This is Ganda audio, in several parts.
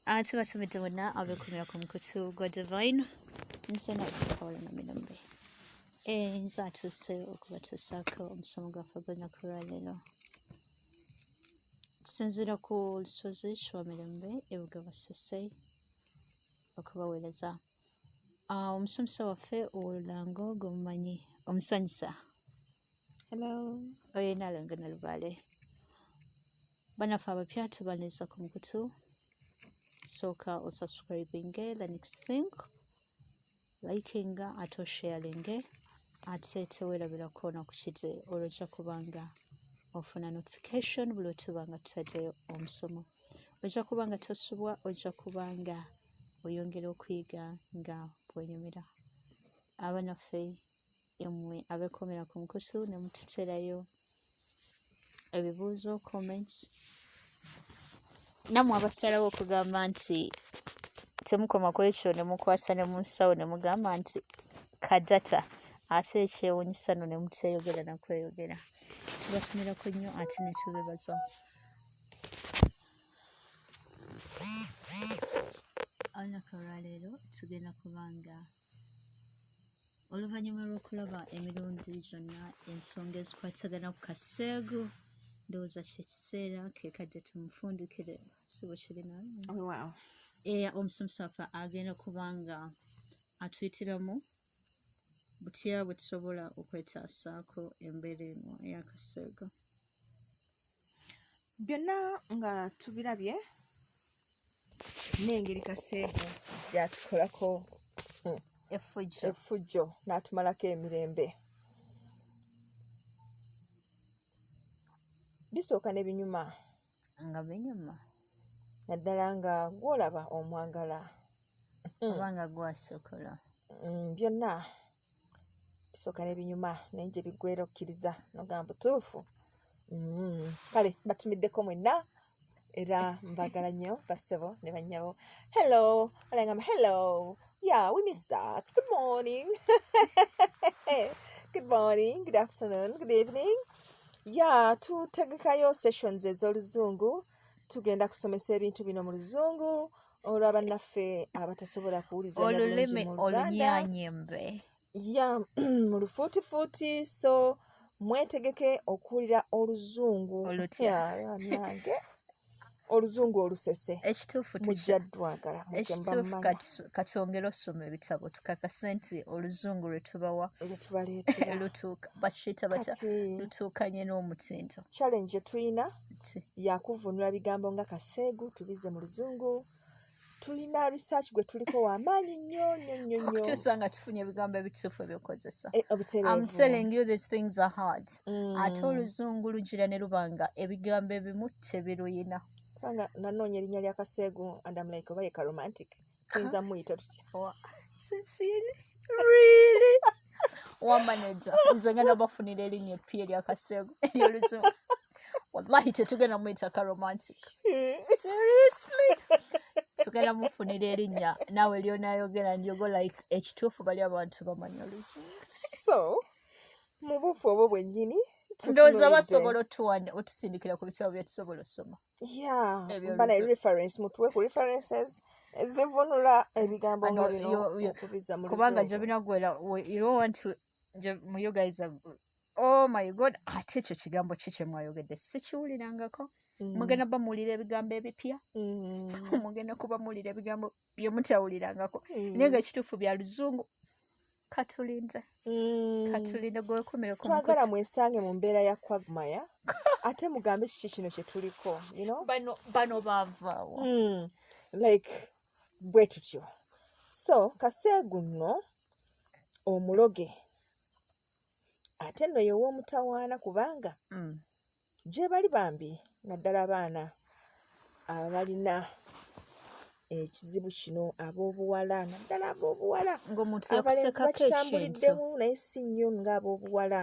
ate batumidde wonna abeekumira ku mukutu gwa divine nsena okukawala na mirembe nze atuuse okubatuusaako omusomo gwaffe gw'ennaku lwaleero tusinziira ku lusozi lwa mirembe ebuga basese okubaweereza omusomesa waffe olulango gumumanyi omusanyusa oyina alongo na lubaale banaffe abapya tubaniriza ku mukutu sooka osubscribinge the next thing likinga ate osharinge ate teweerabirako nakukite olwojja kubanga ofuna notification buli otubanga tutaddeyo omusomo ojja kubanga tosubwa ojja kubanga oyongera okuyiga nga bwenyumira abanaffe emwe abeekomera ku mukutu ne mututerayo ebibuuzo comments nammwe abasalawo okugamba nti temukoma ku ekyo ne mukwasa ne mu nsawo ne mugamba nti kadata ate ekyewuunyisa no ne muteyogera nakweyogera tubatumirako nnyo ate ne tubebaza olunaku olwaleero tugenda kubanga oluvannyuma lw'okulaba emirundi gyonna ensonga ezikwatagana ku Kasegu ndowooza kyekiseera kekadde tumufundikire sibo kirina omusomesa waffe agenda kubanga atuyitiramu butya bwe tusobola okwetaasaako embeera eno eya Kasegu byonna nga tubirabye n'engeri Kasegu gyatukolako effujjo n'atumalako emirembe bisooka ne binyuma nga binyuma naddala nga gwolaba omwagala obanga gwasokola byonna bisooka ne binyuma naye gye biggweera okkiriza nogamba butuufu kale batumiddeko mwenna era mbagala nnyo bassebo ne bannyabo hello balangamba hello yeah we missed that good morning good morning good afternoon good evening yeah tutegekayo sessions ez'oluzungu tugenda kusomesa ebintu bino mu luzungu olw'abannaffe abatasobola kuwuliza olulimi olunyanyembe ya mu lufuutifuuti so mwetegeke okuwulira oluzungu nange oluzungu olusese ekituufu mujja ddwagala ekituufu katwongere osoma ebitabo tukakase nti oluzungu lwe tubawa lwetubaleetera bakiyita batya lutuukanye n'omutindo challenge tuyina yakuvunula bigambo nga Kasegu tubize mu luzungu tulina research gwe tuliko w'amaanyi nnyo okutuusa nga tufunye ebigambo ebituufu ebyokozesa I'm telling you these things are hard ate oluzungu lugira ne lubanga ebigambo ebimu tebiruyina kubanga nanoonya erinnya lya Kasegu and I'm like oba yeka romantic tuyinza muyita tutya sincerely really wamanaja nze ngenda bafunira erinnya eppiya lya Kasegu ery'oluzungu wallahi tetugenda muyita ka romantic seriously tugenda mufunira erinnya naawe lyonayogera ndyogo like ekituufu bali abantu bamanyi oluzungu so mu bufu obwo bwennyini ndowooza basobola otusindikira ku bitabo bye tusobola osoma bana reference mutuwe ku references ezivunula ebigambo nga bino okubiza mu kubanga gye binagwera you don't want to you guys are oh my god ate ekyo kigambo kye mwayogedde sikiwulirangako mugenda bamuwulira ebigambo ebipya mugenda kuba muwulira ebigambo bye mutawulirangako naye nga ekituufu bya luzungu katulinde gwewekomere ku twagala mwesange mu mbeera ya kwagumaya ate mugambe kiki kino kye tuliko bano baavaawo like bwe tutyo so Kasegu nno omuloge ate nno yew'omutawaana kubanga gye bali bambi naddala abaana abalina ekizibu kino ab'obuwala naddala ab'obuwala abalenzi bakitambuliddemu naye si nnyo ng'ab'obuwala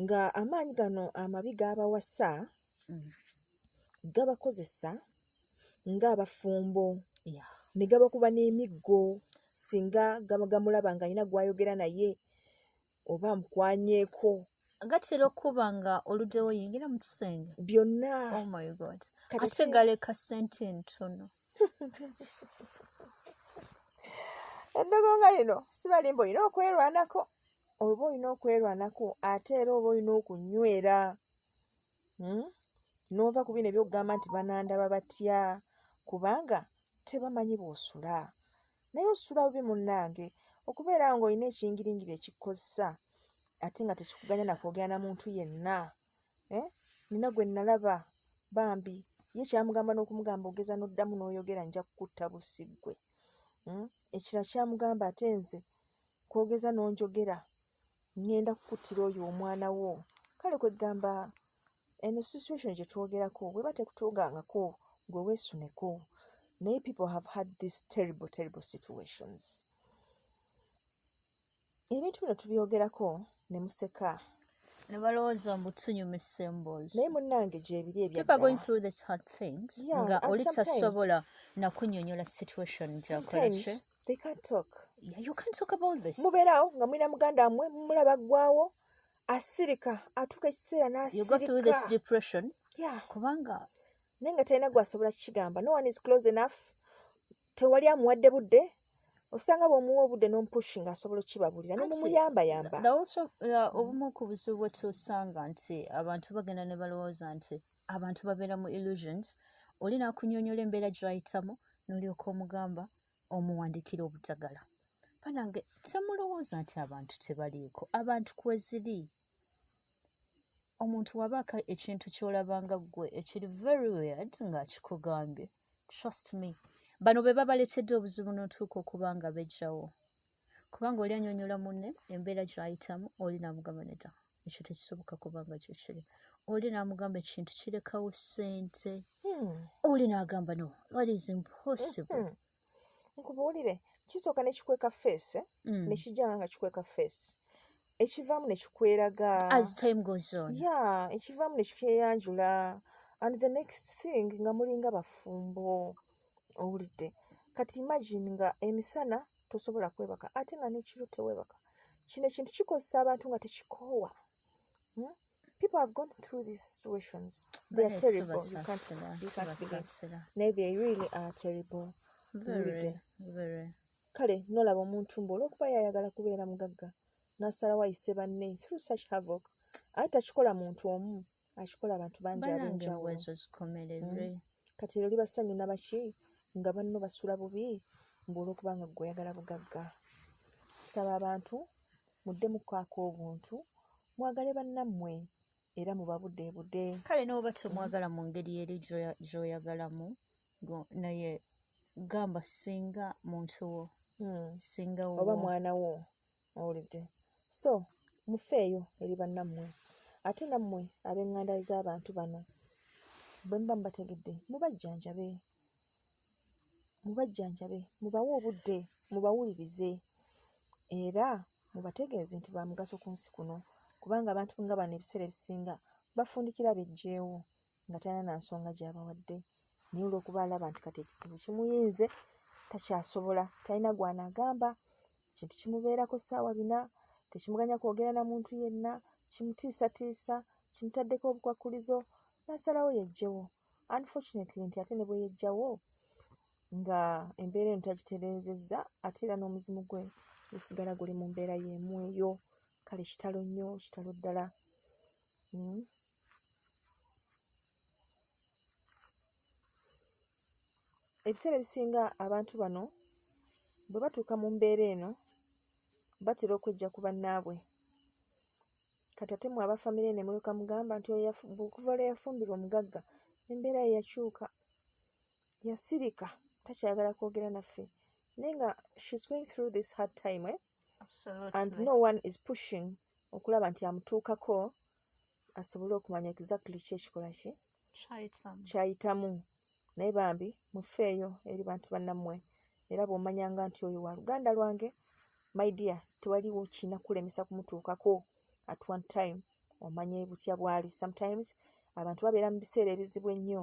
nga amaanyi gano amabi g'abawasa gabakozesa ng'abafumbo ne gabakuba n'emiggo singa gamulaba ng'alina gw'ayogera naye oba mukwanyeeko gatera okuba nga oluddewo yingira mu kisenge byonna oh my god ate galeka ssente ntono Eddogo nga lino sibalimba olina okwerwanako, oba olina okwerwanako ate era oba olina okunywera. N'ova ku bino ebyokugamba nti banandaba batya kubanga tebamanyi bw'osula. Naye osula bubi munnange okubeera ng'olina ekiyingiringiri ekikukozesa ate nga tekikuganya nakwogera na muntu yenna. Nina gwe nalaba bambi ye kyamugamba n'okumugamba ogeza n'oddamu n'oyogera nja kukutta busiggwe. Ekirala kyamugamba ate nze kwogeza n'onjogera ngenda kukuttira oyo omwana wo. Kale kwegamba eno situation gye twogerako bweba tekutuugangako gwe weesuneko. Naye people have had these terrible situations. Ebintu bino tubyogerako ne museka. Ne balowooza mbu tunyumisa emboozi. Naye munnange gyebiri ebya people are going through these hard things. Nga oli tasobola nakunnyonnyola situation gy'akola ki. They can't talk. Yeah, you can't talk about this. Mubeerawo nga mulina muganda wammwe mumulaba ggwawo asirika atuuka ekiseera n'asirika. You go through this depression. Yeah. Kubanga naye nga talina gwasobola kukigamba. No one is close enough. Tewali amuwadde budde. Osanga bw'omuwa obudde n'omupushinga asobola okukibabulira ne mumuyambayamba. Obumu ku buzibu bwe tusanga nti abantu bagenda ne balowooza nti abantu babeera mu illusions. Oli n'akunnyonnyola embeera gy'ayitamu n'olyoka omugamba omuwandiikira obutagala. Banange temulowooza nti abantu tebaliiko. Abantu kweziri. Omuntu wabaaka ekintu ky'olabanga ggwe ekiri very weird ng'akikugambye. Trust me. Bano be babaleetedde obuzibu n'otuuka okuba nga bejjawo. Kubanga oli annyonnyola munne embeera gy'ayitamu, oli n'amugamba nedda ekyo tekisoboka kubanga kyo kiri. Oli n'amugamba ekintu kirekawo ssente. Oli n'agamba no, that is impossible. Nkubuulire kisooka ne kikweka face ne kijjanga nga kikweka face. Ekivaamu ne kikweraga. As time goes on. Yeah, ekivaamu ne kikyeyanjula. And the next thing nga mulinga bafumbo. Owulidde. Kati imagine nga emisana tosobola kwebaka ate nga n'ekiro teweebaka. Kino ekintu kikozesa abantu nga tekikoowa. People have gone through these situations. They are terrible. You can't believe. No, they really are terrible. Very. Kale nolaba omuntu mbu olw'okuba yayagala kubeera mugagga n'asalawo ayise banne through such havoc. Ate takikola muntu omu, akikola abantu bangi ab'enjawulo. Kati oli basanyu nabaki nga banno basula bubi mbu olw'okuba nga ggwe oyagala bugagga. Saba abantu mudde mukaako obuntu mwagale bannammwe era mubabuddeebudde. Kale n'oba temwagala mu ngeri eri gy'oyagalamu naye gamba singa muntu wo singa wo oba mwana wo owulidde. So mufeeyo eri bannammwe ate nammwe ab'eŋŋanda z'abantu bano bwe muba mubategedde mubajjanjabe mubawe obudde mubawulirize era mubategeeze nti ba mugaso ku nsi kuno kubanga abantu nga bano ebiseera ebisinga bafundikira bejjeewo nga talina na nsonga gy'abawadde naye olw'okuba alaba nti kati ekizibu kimuyinze takyasobola talina gw'anaagamba kintu kimubeerako ssaawa bina tekimuganya kwogera na muntu yenna kimutiisatiisa kimutaddeko obukwakulizo n'asalawo yejjewo. Unfortunately nti ate ne bwe yejjawo nga embeera eno tagitereezezza ate era n'omuzimu gwe gusigala guli mu mbeera y'emu eyo. Kale kitalo nnyo kitalo ddala. Ebiseera ebisinga abantu bano bwe batuuka mu mbeera eno batera okwejja ku bannaabwe. Kati ate mwe abafamire ne mulyoka mugamba nti okuva olwo yafumbirwa omugagga embeera ye yakyuka yasirika takyagala kwogera naffe naye nga she's going through this hard time and no one is pushing okulaba nti amutuukako asobole okumanya exactly ki ekikola ki kyayitamu. Naye bambi mufeeyo eri bantu bannammwe era bw'omanyanga nti oyo wa luganda lwange my dear tewaliwo kina kulemesa kumutuukako at one time omanye butya bwali. Sometimes abantu babeera mu biseera ebizibu ennyo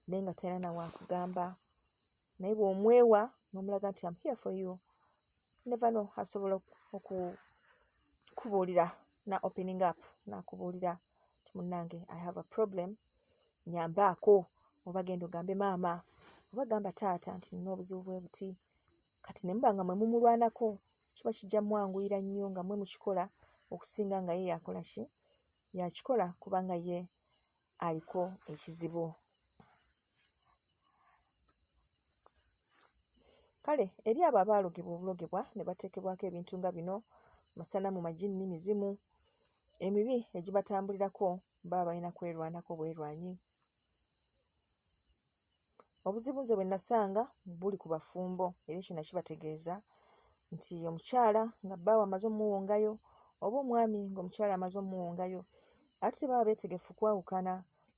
naye nga talina na wakugamba naye bw'omwewa n'omulaga nti I'm here for you never know asobola okubuulira na opening up nakubuulira ti munnange I have a problem nyambaako oba genda ogambe maama oba gamba taata nti nina obuzibu bwe buti, kati ne muba nga mwe mumulwanako kiba kijja mwanguyira nnyo nga mwe mukikola okusinga nga ye yakola ki, yakikola kubanga ye aliko ekizibu. Kale eri abo abalogebwa obulogebwa ne bateekebwako ebintu nga bino masanamu, majini, mizimu, emibi egibatambulirako baba balina kwerwanako bwerwanyi. Obuzibu nze bwe nasanga buli ku bafumbo, era ekyo nakibategeeza nti omukyala nga bbaawe amaze omuwongayo oba omwami ng'omukyala amaze omuwongayo, ate tebaba beetegefu kwawukana,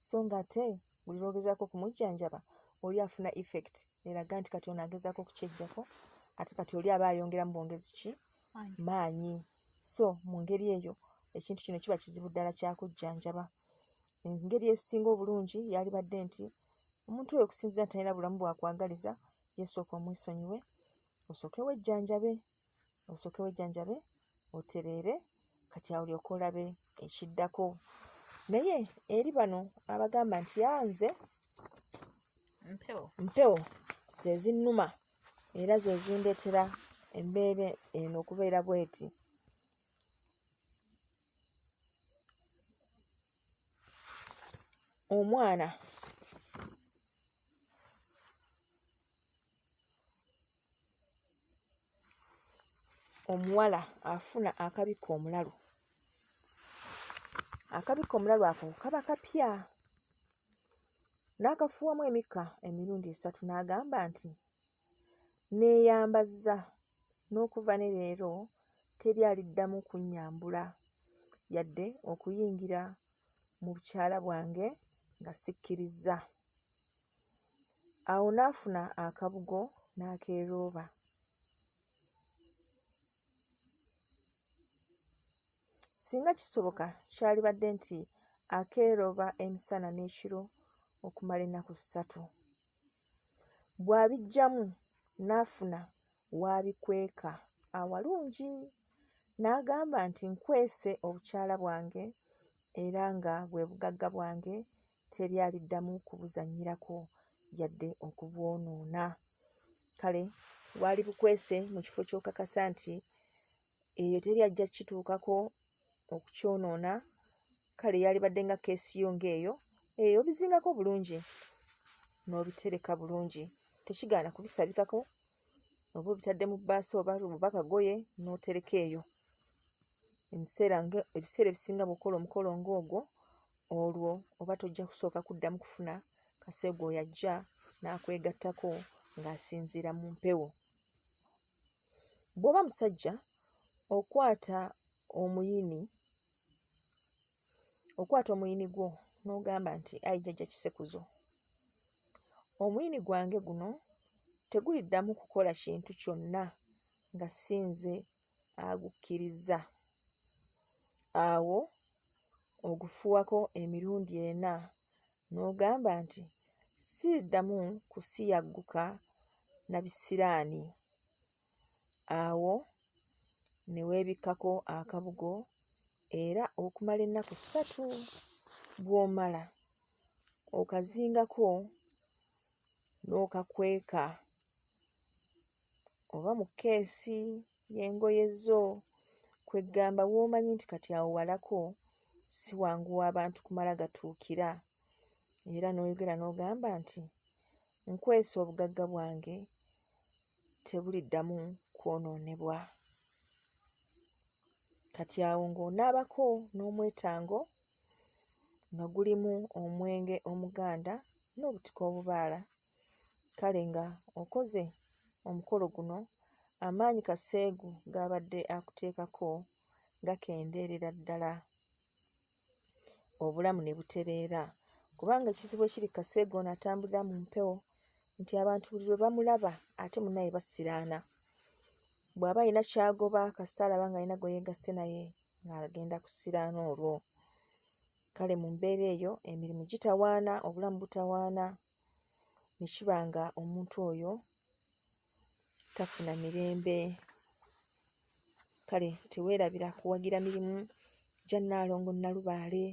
so nga ate buli lwogezaako kumujjanjaba oli afuna effect eraga nti kati ono agezaako okukyejjako, ate kati oli aba ayongeramu bwongezi ki, maanyi. So mu ngeri eyo ekintu kino kiba kizibu ddala kyakujjanjaba. Engeri esinga obulungi yalibadde nti omuntu oyo okusinziira nti alina bulamu bwakwagaliza, yesooka omwesonyiwe, osooke wejjanjabe, otereere, kati awo olyoke olabe ekiddako. Naye eri bano abagamba nti nze mpewo ze zinnuma era ze zindeetera embeera eno okubeera bweti. Omwana omuwala afuna akabikka omulalu. Akabikka omulalu ako kaba kapya, n'akafuuwamu emikka emirundi 3 n'agamba nti neeyambazza n'okuva ne leero teri aliddamu kunnyambula yadde okuyingira mu bukyala bwange nga sikkirizza. Awo n'afuna akabugo n'akeerooba. Singa kisoboka kyalibadde nti akeerooba emisana n'ekiro okumala ennaku 3. Bw'abiggyamu n'afuna waabikweka awalungi, n'agamba nti nkwese obukyala bwange era nga bwe bugagga bwange, teri aliddamu kubuzannyirako yadde okubwonoona. Kale bwali bukwese mu kifo ky'okakasa nti eyo teri ajja kituukako okukyonoona. Kale yalibadde nga keesiyo ng'eyo, obizingako bulungi n'obitereka bulungi, tekigaana kubisabikako, oba obitadde mu bbaasa oba kagoye n'otereka eyo. Ebiseera ebisinga bw'okola omukolo ng'ogwo, olwo oba tojja kusooka kuddamu kufuna Kasegu oyo ajja n'akwegattako ng'asinziira mu mpewo. Bw'oba musajja okwata omuyini gwo n'ogamba nti ayi jjajja Kisekuzo, omuyini gwange guno teguliddamu kukola kintu kyonna nga sinze agukkiriza. Awo ogufuwako emirundi 4 n'ogamba nti siriddamu kusiyagguka na bisiraani. Awo ne weebikkako akabugo era okumala ennaku 3 bw'omala okazingako n'okakweka oba mu keesi y'engoye zo, kweggamba w'omanyi nti kati awo walako si wangu w'abantu kumala gatuukira, era n'oyogera n'ogamba nti nkwesa obugagga bwange tebuliddamu kwonoonebwa. Kati awo ng'onaabako n'omwetango nga gulimu omwenge omuganda n'obutiko obubaala. Kale nga okoze omukolo guno, amaanyi Kasegu g'abadde akuteekako gakendeerera ddala, obulamu ne butereera. Kubanga ekizibu ekiri Kasegu ono atambulira mu mpewo nti abantu buli lwe bamulaba ate munnaye basiraana. Bw'aba alina kyagoba kasita alaba ng'alina gwe yeegasse naye ng'agenda kusiraana olwo. Kale mu mbeera eyo emirimu gitawaana, obulamu butawaana, ne kiba nga omuntu oyo tafuna mirembe. Kale teweerabira kuwagira mirimu gya Nnaalongo Nnalubaale.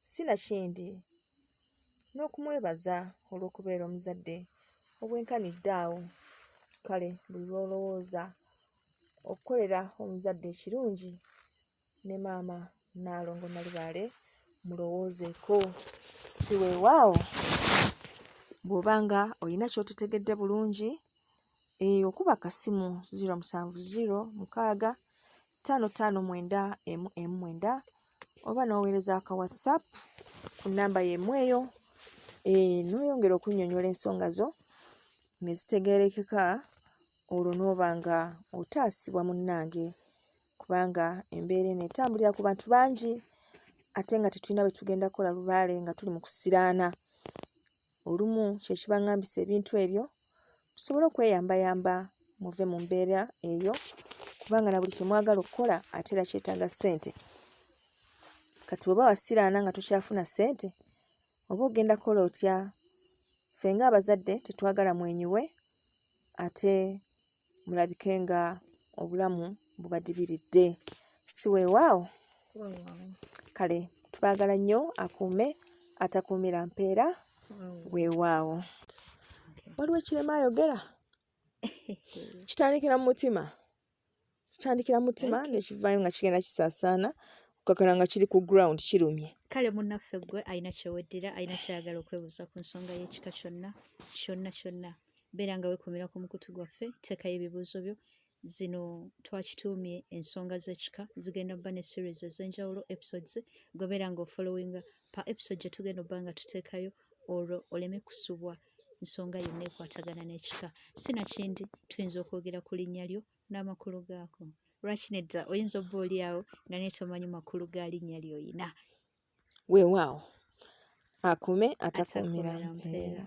Sinakindi n'okumwebaza olw'okubeera omuzadde obwenkanidde awo. Kale buli lw'olowooza okukolera omuzadde ekirungi ne maama Naalongo Nalubaale mulowoozeeko. Si weewaawo bw'obanga olina ky'ototegedde bulungi, okuba akasimu 070 65591 oba n'oweereza aka WhatsApp ku nnamba y'emu eyo, n'oyongera okunnyonnyola ensonga zo ne zitegeerekeka, olwo n'oba nga otaasibwa munnange, kubanga embeera eno etambulira ku bantu bangi ate nga tetulina bwe tugenda kukola lubaale nga tuli mu kusiraana. Olumu kye kiba ngambisa ebintu ebyo tusobole okweyambayamba muve mu mbeera eyo, kubanga na buli kye mwagala okukola ate era kyetaaga ssente. Kati bw'oba wasiraana nga tokyafuna ssente, oba ogenda kukola otya? Ffe ng'abazadde tetwagala mwenyuwe ate mulabike nga obulamu bubadibiridde. Si weewaawo? Kale tubaagala nnyo, akuume atakuumira mpeera. Weewaawo. Waliwo ekirema ayogera kitandikira mu mutima, ne kivaayo nga kigenda kisaasaana okukakana nga kiri ku ground kirumye. Kale munnaffe gwe alina kyeweddira, alina kyayagala okwebuuza ku nsonga y'ekika kyonna beera nga weekumira ku mukutu gwaffe, teekayo ebibuuzo byo. Zino twakituumye ensonga z'ekika, zigenda bba ne series ez'enjawulo, episodes gwe beera nga ofollowinga pa episode gye tugenda obba nga tuteekayo, olwo oleme kusubwa nsonga yonna ekwatagana n'ekika. Sinakindi tuyinza okwogera ku linnya lyo n'amakulu gaako. Lwaki nedda oyinza obba oli awo nga naye tomanyi makulu ga linnya ly'oyina. Weewaawo, akuume atakuumira mpeera.